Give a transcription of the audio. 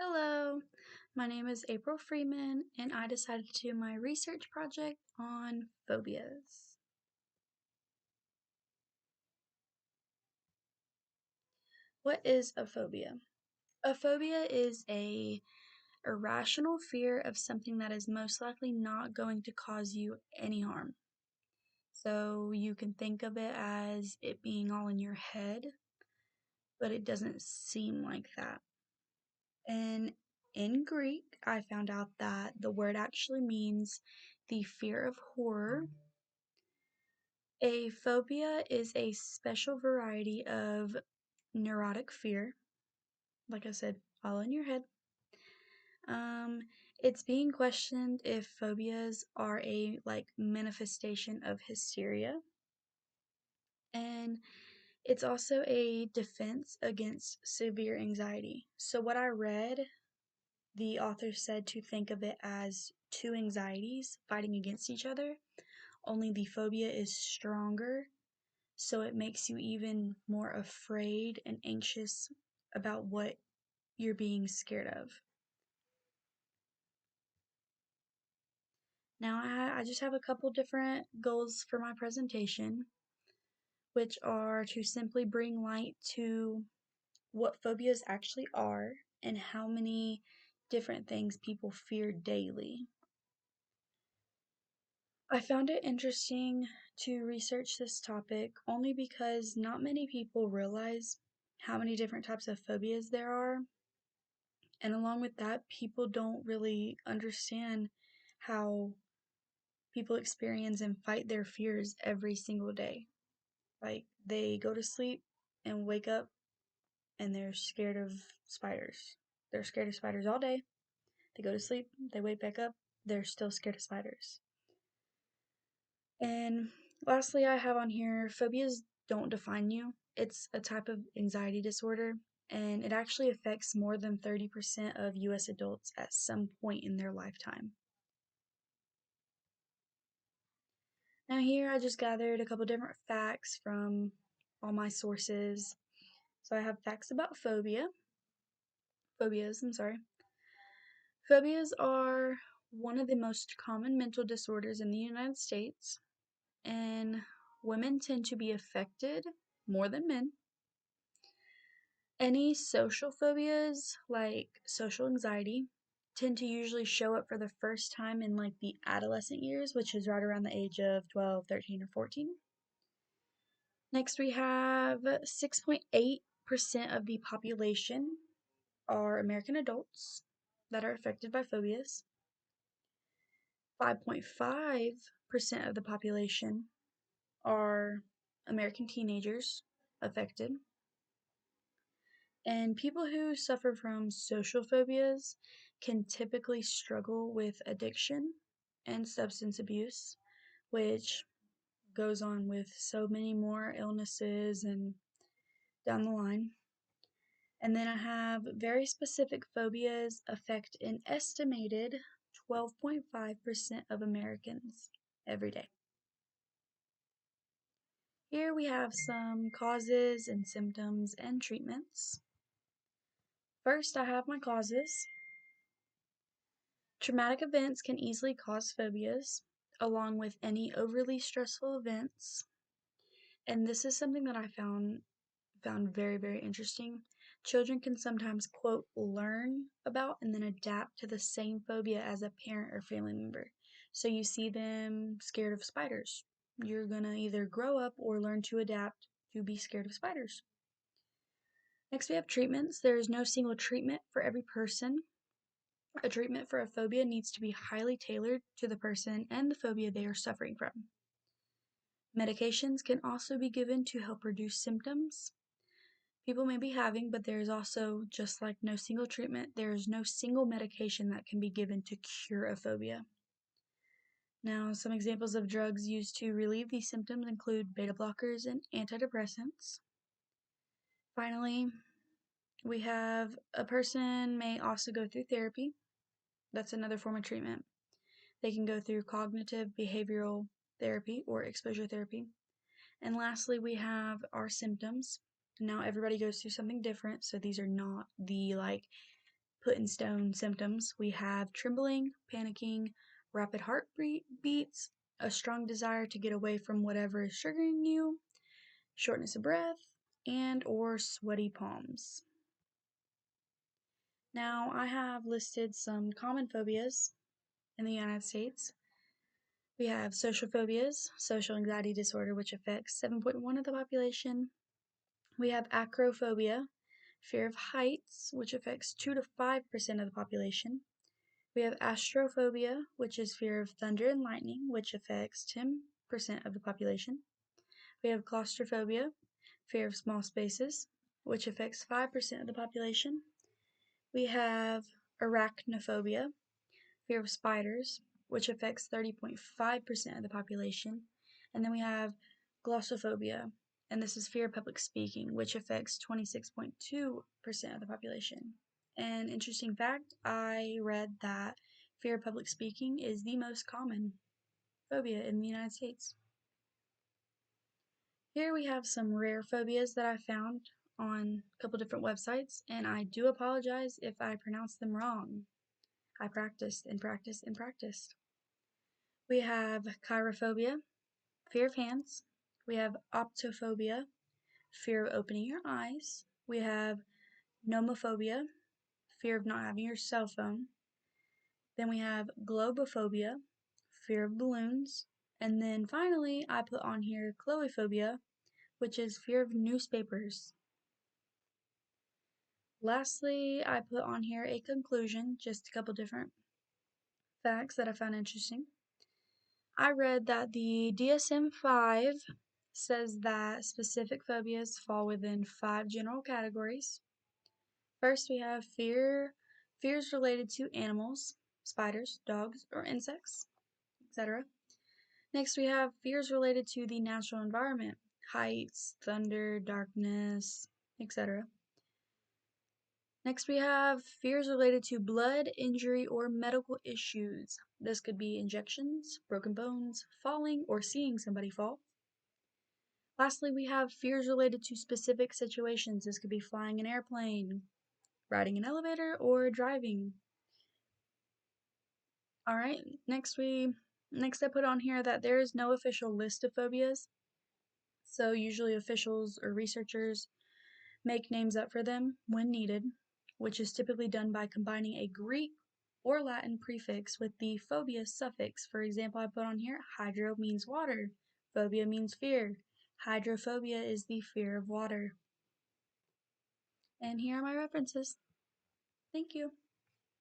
Hello, my name is April Freeman, and I decided to do my research project on phobias. What is a phobia? A phobia is a irrational fear of something that is most likely not going to cause you any harm. So you can think of it as it being all in your head, but it doesn't seem like that. And in Greek, I found out that the word actually means the fear of horror. A phobia is a special variety of neurotic fear, like I said, all in your head. It's being questioned if phobias are a manifestation of hysteria, and it's also a defense against severe anxiety. So what I read, the author said to think of it as two anxieties fighting against each other, only the phobia is stronger. So it makes you even more afraid and anxious about what you're being scared of. Now, I just have a couple different goals for my presentation, which are to simply bring light to what phobias actually are and how many different things people fear daily. I found it interesting to research this topic only because not many people realize how many different types of phobias there are. And along with that, people don't really understand how people experience and fight their fears every single day. Like, they go to sleep and wake up and they're scared of spiders. They're scared of spiders all day. They go to sleep, they wake back up, they're still scared of spiders. And lastly, I have on here phobias don't define you. It's a type of anxiety disorder, and it actually affects more than 30% of US adults at some point in their lifetime. Now, here I just gathered a couple different facts from all my sources. So I have facts about phobias, I'm sorry. Phobias are one of the most common mental disorders in the United States, and women tend to be affected more than men. Any social phobias, like social anxiety, tend to usually show up for the first time in the adolescent years, which is right around the age of 12, 13, or 14. Next, we have 6.8% of the population are American adults that are affected by phobias. 5.5% of the population are American teenagers affected. And people who suffer from social phobias can typically struggle with addiction and substance abuse, which goes on with so many more illnesses and down the line. And then I have very specific phobias affect an estimated 12.5% of Americans every day. Here we have some causes and symptoms and treatments. First, I have my causes. Traumatic events can easily cause phobias, along with any overly stressful events. And this is something that I found very, very interesting. Children can sometimes, quote, learn about and then adapt to the same phobia as a parent or family member. So you see them scared of spiders. You're going to either grow up or learn to adapt to be scared of spiders. Next, we have treatments. There is no single treatment for every person. A treatment for a phobia needs to be highly tailored to the person and the phobia they are suffering from. Medications can also be given to help reduce symptoms people may be having, but there is also, just like no single treatment, there is no single medication that can be given to cure a phobia. Now, some examples of drugs used to relieve these symptoms include beta blockers and antidepressants. Finally, we have a person may also go through therapy. That's another form of treatment. They can go through cognitive behavioral therapy or exposure therapy. And lastly, we have our symptoms. Now, everybody goes through something different, so these are not the put in stone symptoms. We have trembling, panicking, rapid heartbeats, a strong desire to get away from whatever is triggering you, shortness of breath, and or sweaty palms. Now, I have listed some common phobias in the United States. We have social phobias, social anxiety disorder, which affects 7.1 of the population. We have acrophobia, fear of heights, which affects 2 to 5% of the population. We have astrophobia, which is fear of thunder and lightning, which affects 10% of the population. We have claustrophobia, fear of small spaces, which affects 5% of the population. We have arachnophobia, fear of spiders, which affects 30.5% of the population. And then we have glossophobia, and this is fear of public speaking, which affects 26.2% of the population. An interesting fact, I read that fear of public speaking is the most common phobia in the United States. Here we have some rare phobias that I found on a couple different websites, and I do apologize if I pronounce them wrong. I practiced and practiced and practiced. We have chirophobia, fear of hands. We have optophobia, fear of opening your eyes. We have nomophobia, fear of not having your cell phone. Then we have globophobia, fear of balloons. And then finally, I put on here chloephobia, which is fear of newspapers. Lastly, I put on here a conclusion, just a couple different facts that I found interesting. I read that the DSM-5 says that specific phobias fall within 5 general categories. First, we have fears related to animals, spiders, dogs, or insects, etc. Next, we have fears related to the natural environment, heights, thunder, darkness, etc. Next, we have fears related to blood, injury, or medical issues. This could be injections, broken bones, falling, or seeing somebody fall. Lastly, we have fears related to specific situations. This could be flying an airplane, riding an elevator, or driving. Alright, next I put on here that there is no official list of phobias. So usually officials or researchers make names up for them when needed, which is typically done by combining a Greek or Latin prefix with the phobia suffix. For example, I put on here hydro means water, phobia means fear. Hydrophobia is the fear of water. And here are my references. Thank you.